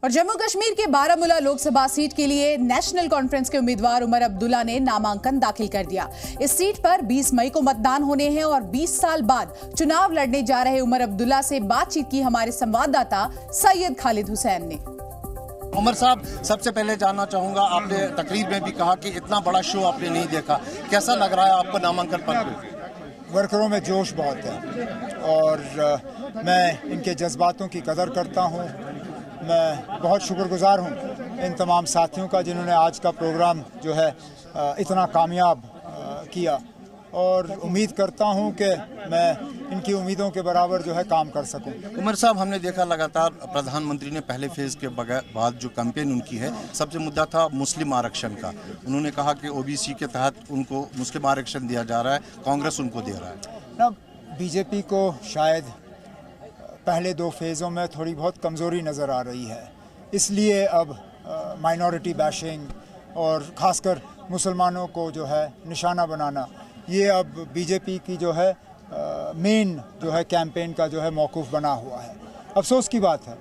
और जम्मू कश्मीर के बारामूला लोकसभा सीट के लिए नेशनल कॉन्फ्रेंस के उम्मीदवार उमर अब्दुल्ला ने नामांकन दाखिल कर दिया। इस सीट पर 20 मई को मतदान होने हैं और 20 साल बाद चुनाव लड़ने जा रहे उमर अब्दुल्ला से बातचीत की हमारे संवाददाता सैयद खालिद हुसैन ने। उमर साहब, सबसे पहले जानना चाहूंगा, आपने तकरीर में भी कहा कि इतना बड़ा शो आपने नहीं देखा, कैसा लग रहा है आपको नामांकन पत्र? वर्करों में जोश बहुत है और मैं इनके जज्बातों की कदर करता हूँ। मैं बहुत शुक्रगुजार हूँ इन तमाम साथियों का जिन्होंने आज का प्रोग्राम जो है इतना कामयाब किया और उम्मीद करता हूँ कि मैं इनकी उम्मीदों के बराबर जो है काम कर सकूँ। उमर साहब, हमने देखा लगातार प्रधानमंत्री ने पहले फेज के बाद जो कैंपेन उनकी है, सबसे मुद्दा था मुस्लिम आरक्षण का। उन्होंने कहा कि ओबीसी के तहत उनको मुस्लिम आरक्षण दिया जा रहा है, कांग्रेस उनको दे रहा है ना। बीजेपी को शायद पहले दो फेज़ों में थोड़ी बहुत कमज़ोरी नज़र आ रही है, इसलिए अब माइनॉरिटी बैशिंग और ख़ासकर मुसलमानों को जो है निशाना बनाना, ये अब बीजेपी की जो है मेन जो है कैंपेन का जो है मौक़ूफ़ बना हुआ है। अफसोस की बात है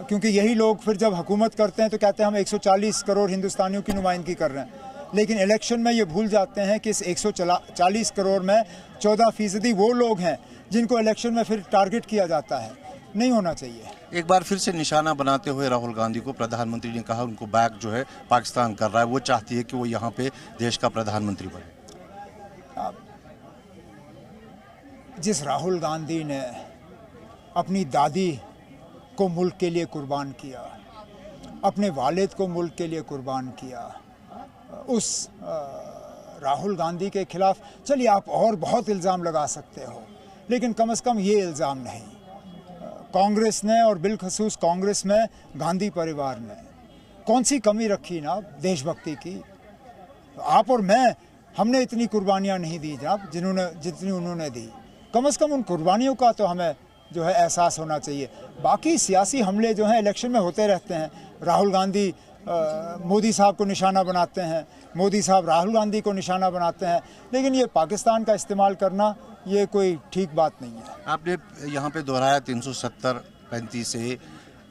क्योंकि यही लोग फिर जब हुकूमत करते हैं तो कहते हैं हम 140 करोड़ हिंदुस्तानियों की नुमाइंदगी कर रहे हैं, लेकिन इलेक्शन में ये भूल जाते हैं कि इस 140 करोड़ में 14% वो लोग हैं जिनको इलेक्शन में फिर टारगेट किया जाता है। नहीं होना चाहिए। एक बार फिर से निशाना बनाते हुए राहुल गांधी को प्रधानमंत्री ने कहा उनको बैक जो है पाकिस्तान कर रहा है, वो चाहती है कि वो यहाँ पे देश का प्रधानमंत्री बने। जिस राहुल गांधी ने अपनी दादी को मुल्क के लिए कुर्बान किया, अपने वालिद को मुल्क के लिए कुर्बान किया, उस राहुल गांधी के खिलाफ चलिए आप और बहुत इल्ज़ाम लगा सकते हो, लेकिन कम से कम ये इल्ज़ाम नहीं। कांग्रेस ने और बिलखसूस कांग्रेस में गांधी परिवार ने कौन सी कमी रखी ना देशभक्ति की। आप और मैं, हमने इतनी कुर्बानियां नहीं दी जनाब जितनी उन्होंने दी। कम से कम उन कुर्बानियों का तो हमें जो है एहसास होना चाहिए। बाकी सियासी हमले जो हैं इलेक्शन में होते रहते हैं। राहुल गांधी मोदी साहब को निशाना बनाते हैं, मोदी साहब राहुल गांधी को निशाना बनाते हैं, लेकिन ये पाकिस्तान का इस्तेमाल करना ये कोई ठीक बात नहीं है। आपने यहाँ पे दोहराया 370-35 से,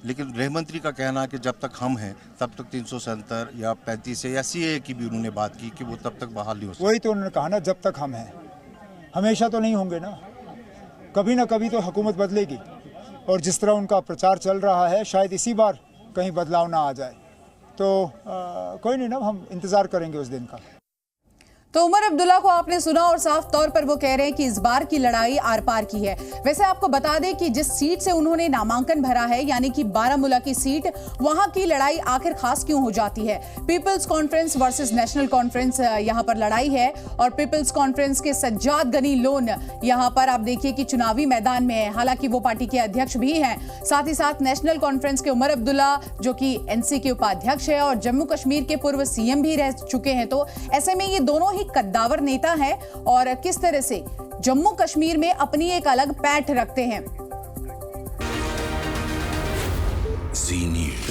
लेकिन गृह मंत्री का कहना है कि जब तक हम हैं तब तक 370 या 35 से या सीए की भी उन्होंने बात की कि वो तब तक बहाल नहीं हो सकती। वही तो उन्होंने कहा ना, जब तक हम हैं, हमेशा तो नहीं होंगे ना, कभी ना कभी तो हुकूमत बदलेगी और जिस तरह उनका प्रचार चल रहा है शायद इसी बार कहीं बदलाव ना आ जाए। तो कोई नहीं ना, हम इंतज़ार करेंगे उस दिन का। तो उमर अब्दुल्ला को आपने सुना और साफ तौर पर वो कह रहे हैं कि इस बार की लड़ाई आर पार की है। वैसे आपको बता दें कि जिस सीट से उन्होंने नामांकन भरा है, यानी कि बारामूला की सीट, वहां की लड़ाई आखिर खास क्यों हो जाती है? पीपल्स कॉन्फ्रेंस वर्सेस नेशनल कॉन्फ्रेंस यहां पर लड़ाई है और पीपल्स कॉन्फ्रेंस के सज्जाद गनी लोन यहां पर आप देखिए कि चुनावी मैदान में है। हालांकि वो पार्टी के अध्यक्ष भी हैं, साथ ही साथ नेशनल कॉन्फ्रेंस के उमर अब्दुल्ला जो कि एनसी के उपाध्यक्ष है और जम्मू कश्मीर के पूर्व सीएम भी रह चुके हैं। तो ऐसे में ये दोनों ही कद्दावर नेता हैं और किस तरह से जम्मू कश्मीर में अपनी एक अलग पैठ रखते हैं। जी न्यूज़।